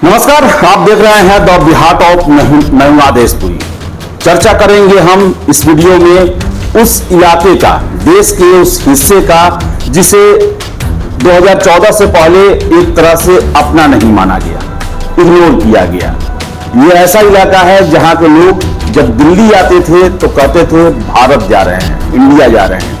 नमस्कार, आप देख रहे हैं द बिहार ऑफ मैं आदेशपुरी। चर्चा करेंगे हम इस वीडियो में उस इलाके का, देश के उस हिस्से का जिसे 2014 से पहले एक तरह से अपना नहीं माना गया, इग्नोर किया गया। ये ऐसा इलाका है जहां के लोग जब दिल्ली आते थे तो कहते थे भारत जा रहे हैं, इंडिया जा रहे हैं।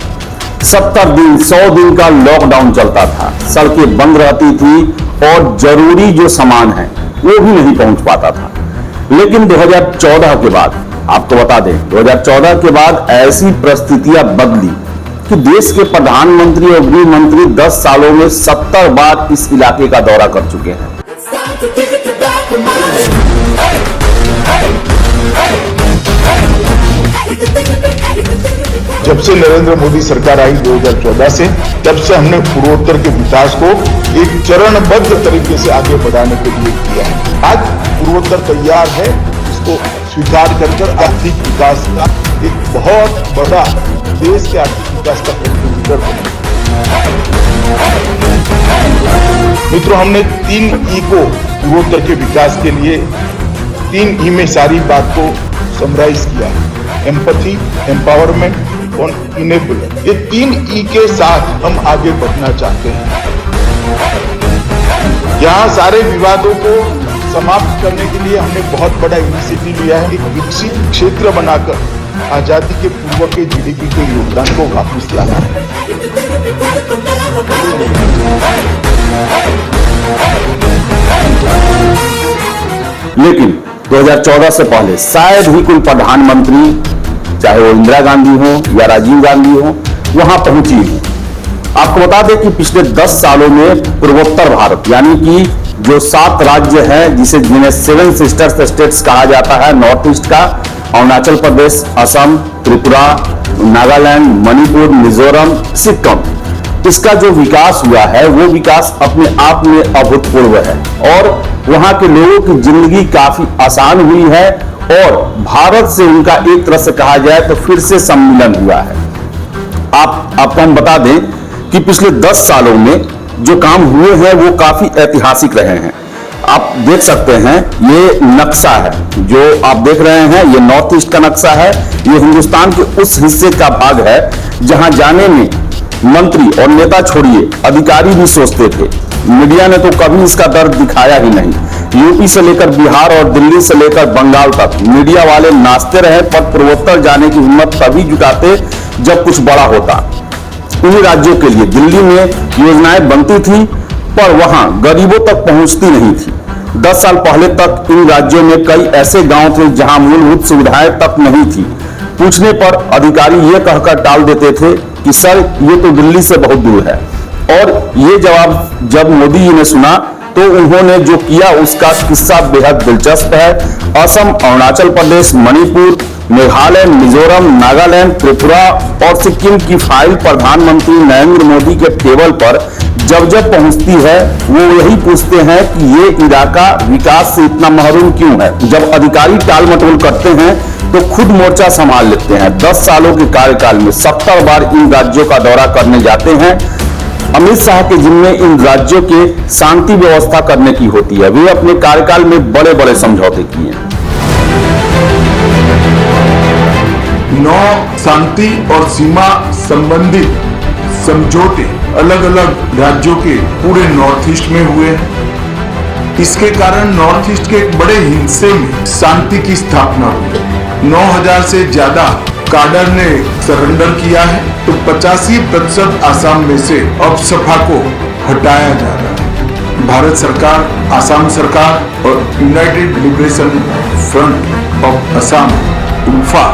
70 दिन 100 दिन का लॉकडाउन चलता था, सड़कें बंद रहती थी और जरूरी जो सामान है वो भी नहीं पहुंच पाता था। लेकिन 2014 के बाद, आपको बता दें, 2014 के बाद ऐसी परिस्थितियां बदली कि देश के प्रधानमंत्री और गृह मंत्री 10 सालों में 70 बार इस इलाके का दौरा कर चुके हैं। जब से नरेंद्र मोदी सरकार आई 2014 से, तब से हमने पूर्वोत्तर के विकास को एक चरणबद्ध तरीके से आगे बढ़ाने के लिए किया है। आज पूर्वोत्तर तैयार है, इसको स्वीकार कर आर्थिक विकास का एक बहुत बड़ा, देश के आर्थिक विकास का कंट्रीब्यूटर बने। मित्रों, हमने 3 ई को पूर्वोत्तर के विकास के लिए 3 ई में सारी बात को समराइज किया है। एम्पैथी, एम्पावरमेंट और इनेबल। ये 3 ई के साथ हम आगे बढ़ना चाहते हैं। यहाँ सारे विवादों को समाप्त करने के लिए हमने बहुत बड़ा इनिशिएटिव लिया है। एक विकसित क्षेत्र बनाकर आजादी के पूर्व के जीडीपी के योगदान को वापस लाना है। लेकिन 2014 से पहले शायद ही कोई प्रधानमंत्री, चाहे वो इंदिरा गांधी हो या राजीव गांधी हो, वहां पहुंची हो। आपको बता दें कि पिछले 10 सालों में पूर्वोत्तर भारत, यानी कि जो 7 राज्य हैं जिन्हें 7 सिस्टर स्टेट्स कहा जाता है नॉर्थ ईस्ट का, अरुणाचल प्रदेश, असम, त्रिपुरा, नागालैंड, मणिपुर, मिजोरम, सिक्किम, इसका जो विकास हुआ है वो विकास अपने आप में अभूतपूर्व है और वहां के लोगों की जिंदगी काफी आसान हुई है और भारत से उनका एक तरह से कहा जाए तो फिर से सम्मिलन हुआ है। आपको हम बता दें कि पिछले 10 सालों में जो काम हुए हैं वो काफी ऐतिहासिक रहे हैं। आप देख सकते हैं, ये नक्शा है जो आप देख रहे हैं, ये नॉर्थ ईस्ट का नक्शा है। ये हिंदुस्तान के उस हिस्से का भाग है जहां जाने में मंत्री और नेता छोड़िए, अधिकारी भी सोचते थे। मीडिया ने तो कभी इसका दर्द दिखाया ही नहीं। यूपी से लेकर बिहार और दिल्ली से लेकर बंगाल तक मीडिया वाले नाचते रहे, पर पूर्वोत्तर जाने की हिम्मत तभी जुटाते जब कुछ बड़ा होता। उन्हीं राज्यों के लिए दिल्ली में योजनाएं बनती थी पर वहां गरीबों तक पहुंचती नहीं थी। 10 साल पहले तक इन राज्यों में कई ऐसे गांव थे जहां मूलभूत सुविधाएं तक नहीं थी। पूछने पर अधिकारी ये कहकर टाल देते थे कि सर, ये तो दिल्ली से बहुत दूर है। और ये जवाब जब मोदी जी ने सुना तो उन्होंने जो किया उसका किस्सा बेहद दिलचस्प है। असम, अरुणाचल प्रदेश, मणिपुर, मेघालय, मिजोरम, नागालैंड, त्रिपुरा और सिक्किम की फाइल प्रधानमंत्री नरेंद्र मोदी के टेबल पर जब जब पहुंचती है वो यही पूछते हैं कि ये इलाका विकास से इतना महरूम क्यों है। जब अधिकारी टाल मटोल करते हैं तो खुद मोर्चा संभाल लेते हैं। 10 सालों के कार्यकाल में 70 बार इन राज्यों का दौरा करने जाते हैं। अमित शाह के जिम्मे इन राज्यों के शांति व्यवस्था करने की होती है। वे अपने कार्यकाल में बड़े बड़े समझौते किए। 9 शांति और सीमा संबंधित समझौते अलग अलग राज्यों के पूरे नॉर्थ ईस्ट में हुए हैं। इसके कारण नॉर्थ ईस्ट के एक बड़े हिस्से में शांति की स्थापना हुई। 9000 से ज्यादा काडर ने सरेंडर किया है, तो 85% आसाम में से अब सपा को हटाया जा रहा है। भारत सरकार, आसाम सरकार और United Liberation Front of Assam ULFA,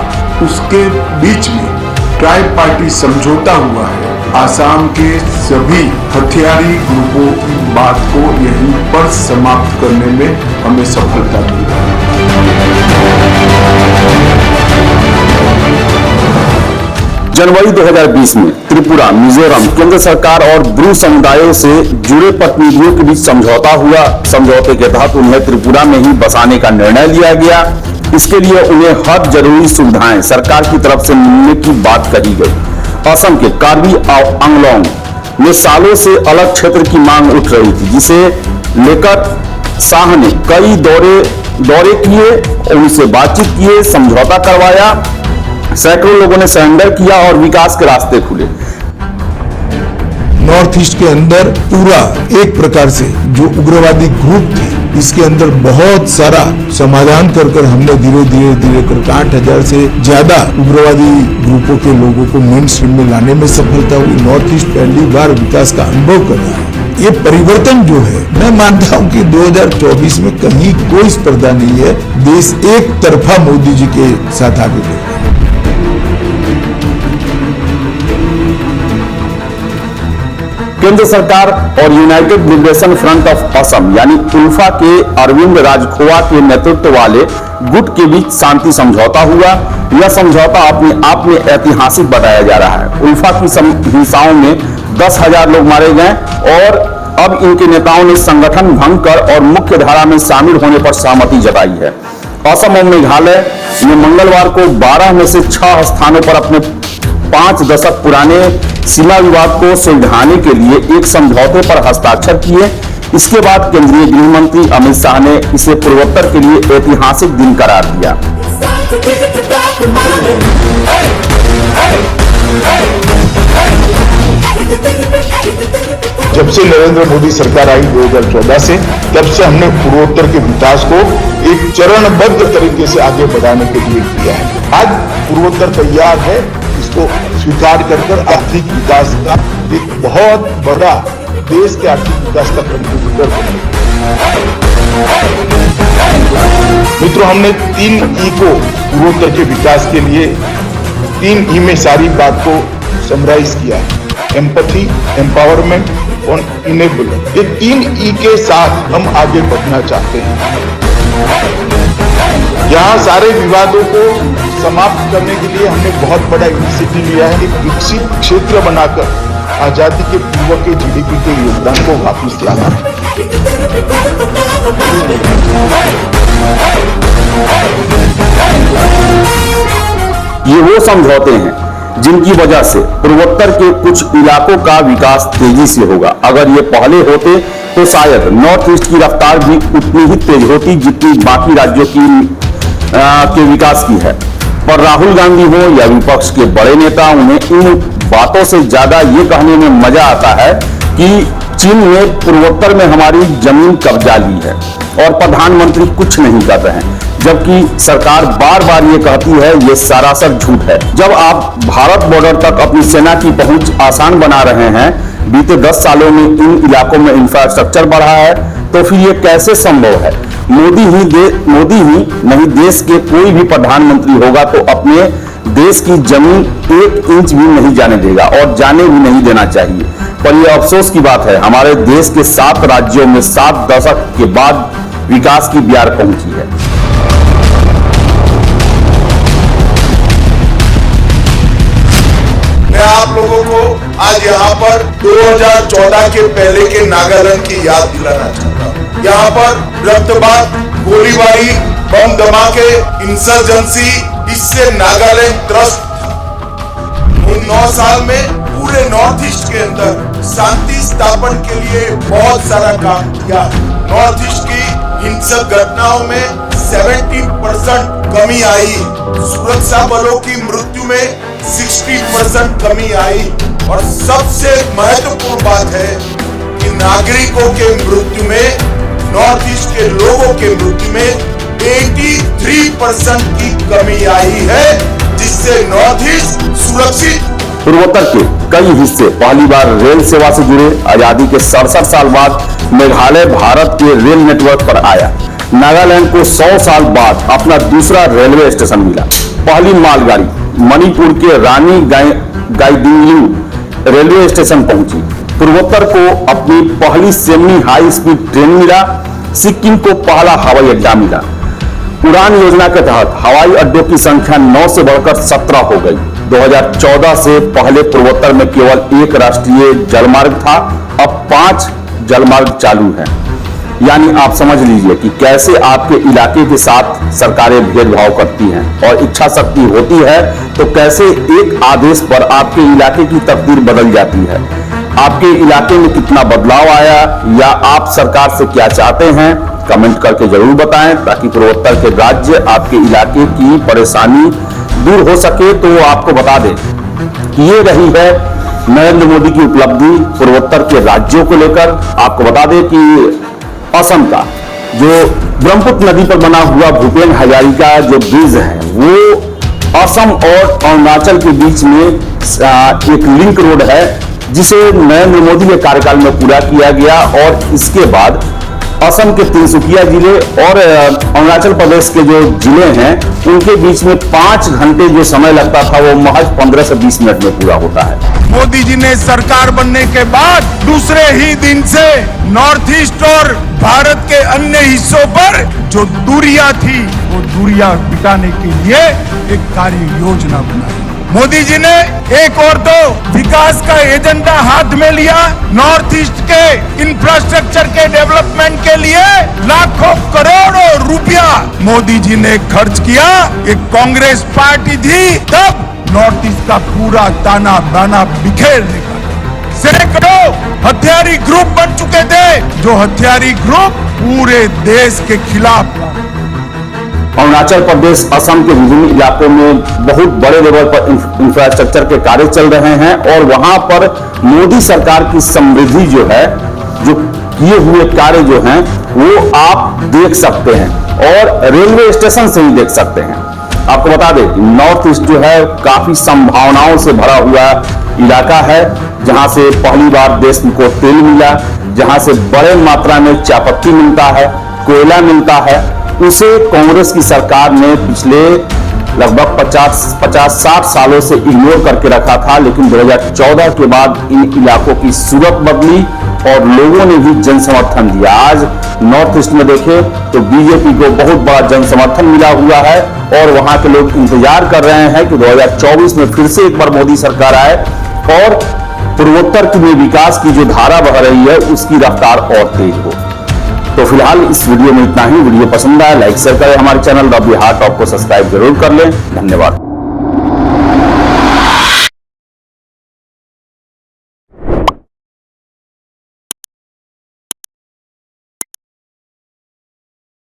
उसके बीच में ट्राई पार्टी समझौता हुआ है। आसाम के सभी हथियारी ग्रुपों की बात को यहीं पर समाप्त करने में हमें सफलता मिली। जनवरी 2020 में त्रिपुरा, मिजोरम, केंद्र सरकार और ब्रू समुदायों से जुड़े प्रतिनिधियों के बीच समझौता हुआ। समझौते के तहत उन्हें त्रिपुरा में ही बसाने का निर्णय लिया गया। इसके लिए उन्हें हर जरूरी सुविधाएं सरकार की तरफ से मिलने की बात कही गई। असम के कार्बी आंगलोंग में सालों से अलग क्षेत्र की मांग उठ रही थी, जिसे लेकर शाह ने कई दौरे किए, उनसे बातचीत किए, समझौता करवाया, सैकड़ों लोगों ने सरेंडर किया और विकास के रास्ते खुले। नॉर्थ ईस्ट के अंदर पूरा एक प्रकार से जो उग्रवादी ग्रुप थे, इसके अंदर बहुत सारा समाधान कर हमने धीरे कर 8,000 से ज्यादा उग्रवादी ग्रुपों के लोगों को मेन स्ट्रीम में लाने में सफलता हुई। नॉर्थ ईस्ट पहली बार विकास का अनुभव कर रहा है। ये परिवर्तन जो है, मैं मानता हूं कि 2024 में कहीं कोई स्पर्धा नहीं है। देश एक तरफा मोदी जी के साथ आगे बढ़ रहा है। केंद्र सरकार और United Liberation Front of Assam यानी उल्फा के अरविंद राजखोवा के नेतृत्व वाले गुट के बीच शांति समझौता हुआ। यह समझौता अपने आप में ऐतिहासिक बताया जा रहा है। उल्फा की हिंसाओं में 10,000 लोग मारे गए और अब इनके नेताओं ने संगठन भंग कर और मुख्य धारा में शामिल होने पर सहमति जताई है। असम और मेघालय ने मंगलवार को 12 में से 6 स्थानों पर अपने 5 दशक पुराने सीमा विवाद को सुलझाने के लिए एक समझौते पर हस्ताक्षर किए। इसके बाद केंद्रीय गृह मंत्री अमित शाह ने इसे पूर्वोत्तर के लिए ऐतिहासिक दिन करार दिया। जब से नरेंद्र मोदी सरकार आई 2014 से, तब से हमने पूर्वोत्तर के विकास को एक चरणबद्ध तरीके से आगे बढ़ाने के लिए किया है। आज पूर्वोत्तर तैयार है, इसको स्वीकार कर आर्थिक विकास का एक बहुत बड़ा देश के आर्थिक विकास का कंट्रीब्यूटर बने। मित्रों, हमने 3 ई को पूर्वोत्तर के विकास के लिए 3 ई में सारी बात को समराइज किया है। एम्पैथी, एम्पावरमेंट और इनेबल। ये 3 ई के साथ हम आगे बढ़ना चाहते हैं। यहाँ सारे विवादों को समाप्त करने के लिए हमने बहुत बड़ा इनिशिएटिव लिया है। एक विकसित क्षेत्र बनाकर आजादी के पूर्व के जीडीपी के योगदान को वापस लाना है। ये वो समझौते हैं जिनकी वजह से पूर्वोत्तर के कुछ इलाकों का विकास तेजी से होगा। अगर ये पहले होते तो शायद नॉर्थ ईस्ट की रफ्तार भी उतनी ही तेज होती जितनी बाकी राज्यों के विकास की है। पर राहुल गांधी हो या विपक्ष के बड़े नेता, उन्हें इन बातों से ज्यादा ये कहने में मजा आता है कि चीन ने पूर्वोत्तर में हमारी जमीन कब्जा ली है और प्रधानमंत्री कुछ नहीं कर रहे हैं, जबकि सरकार बार बार ये कहती है ये सरासर झूठ है। जब आप भारत बॉर्डर तक अपनी सेना की पहुंच आसान बना रहे हैं, बीते 10 सालों में इन इलाकों में इंफ्रास्ट्रक्चर बढ़ा है, तो फिर ये कैसे संभव है? मोदी ही नहीं, देश के कोई भी प्रधानमंत्री होगा तो अपने देश की जमीन 1 इंच भी नहीं जाने देगा और जाने भी नहीं देना चाहिए। पर यह अफसोस की बात है, हमारे देश के 7 राज्यों में 7 दशक के बाद विकास की ब्यार पहुंची है। मैं आप लोगों को आज यहाँ पर 2014 के पहले के नागालैंड की याद दिलाना चाहता हूँ। यहाँ पर रक्तपात, गोलीबारी, बम धमाके, इंसर्जेंसी, इससे नागालैंड त्रस्त था। इन 9 साल में पूरे नॉर्थ ईस्ट के अंदर शांति स्थापन के लिए बहुत सारा काम किया। नॉर्थ ईस्ट की हिंसक घटनाओं में 70% कमी आई। सुरक्षा बलों की मृत्यु में 60% कमी आई। और सबसे महत्वपूर्ण बात है कि नागरिकों के मृत्यु में, नॉर्थ ईस्ट के लोगों के मृत्यु में 83% की कमी आई है, जिससे नॉर्थ ईस्ट सुरक्षित। पूर्वोत्तर के कई हिस्से पहली बार रेल सेवा से जुड़े। आजादी के 67 साल बाद मेघालय भारत के रेल नेटवर्क पर आया। नागालैंड को 100 साल बाद अपना दूसरा रेलवे स्टेशन मिला। पहली मालगाड़ी मणिपुर के रानी गाइदिंग्लू रेलवे स्टेशन पहुंची। पूर्वोत्तर को अपनी पहली सेमी हाई स्पीड ट्रेन मिला। सिक्किम को पहला हवाई अड्डा मिला। उड़ान योजना के तहत हवाई अड्डों की संख्या 9 से बढ़कर 17 हो गई। 2014 से पहले पूर्वोत्तर में केवल 1 राष्ट्रीय जलमार्ग था, अब 5 जलमार्ग चालू हैं। यानी आप समझ लीजिए कि कैसे आपके इलाके के साथ सरकारें भेदभाव करती हैं, और इच्छा शक्ति होती है तो कैसे एक आदेश पर आपके इलाके की तकदीर बदल जाती है। आपके इलाके में कितना बदलाव आया या आप सरकार से क्या चाहते हैं, कमेंट करके जरूर बताएं, ताकि पूर्वोत्तर के राज्य आपके इलाके की परेशानी दूर हो सके। तो आपको बता दें कि ये रही है नरेंद्र मोदी की उपलब्धि पूर्वोत्तर के राज्यों को लेकर। आपको बता दें कि असम का जो ब्रह्मपुत्र नदी पर बना हुआ भूपेन हजारिका जो ब्रिज है, वो असम और अरुणाचल के बीच में एक लिंक रोड है, जिसे नरेंद्र मोदी के कार्यकाल में पूरा किया गया। और इसके बाद असम के तिनसुकिया जिले और अरुणाचल प्रदेश के जो जिले हैं, उनके बीच में 5 घंटे जो समय लगता था, वो महज 15 से 20 मिनट में पूरा होता है। मोदी जी ने सरकार बनने के बाद दूसरे ही दिन से नॉर्थ ईस्ट और भारत के अन्य हिस्सों पर जो दूरियां थी, वो दूरियां मिटाने के लिए एक कार्य योजना बनाई। मोदी जी ने एक और तो विकास का एजेंडा हाथ में लिया, नॉर्थ ईस्ट के इंफ्रास्ट्रक्चर के डेवलपमेंट के लिए लाखों करोड़ों रुपया मोदी जी ने खर्च किया। एक कांग्रेस पार्टी थी तब नॉर्थ ईस्ट का पूरा ताना बाना बिखेरने का। सैकड़ों हथियारी ग्रुप बन चुके थे, जो हथियारी ग्रुप पूरे देश के खिलाफ। अरुणाचल प्रदेश, असम के विभिन्न इलाकों में बहुत बड़े लेवल पर इंफ्रास्ट्रक्चर के कार्य चल रहे हैं, और वहां पर मोदी सरकार की समृद्धि जो है, जो किए हुए कार्य जो हैं, वो आप देख सकते हैं, और रेलवे स्टेशन से ही देख सकते हैं। आपको बता दें कि नॉर्थ ईस्ट जो है काफी संभावनाओं से भरा हुआ इलाका है, जहां से पहली बार देश को तेल मिला, जहां से बड़े मात्रा में चायपत्ती मिलता है, कोयला मिलता है। उसे कांग्रेस की सरकार ने पिछले लगभग 50-60 सालों से इग्नोर करके रखा था, लेकिन 2014 के बाद इन इलाकों की सूरत बदली और लोगों ने भी जन समर्थन दिया। आज नॉर्थ ईस्ट में देखें तो बीजेपी को बहुत बड़ा जन समर्थन मिला हुआ है, और वहां के लोग इंतजार कर रहे हैं कि 2024 में फिर से एक बार मोदी सरकार आए और पूर्वोत्तर की विकास की जो धारा बह रही है, उसकी रफ्तार और तेज हो। तो फिलहाल इस वीडियो में इतना ही। वीडियो पसंद आया लाइक शेयर करें, हमारे चैनल द बिहार टॉप को सब्सक्राइब जरूर कर लें। धन्यवाद।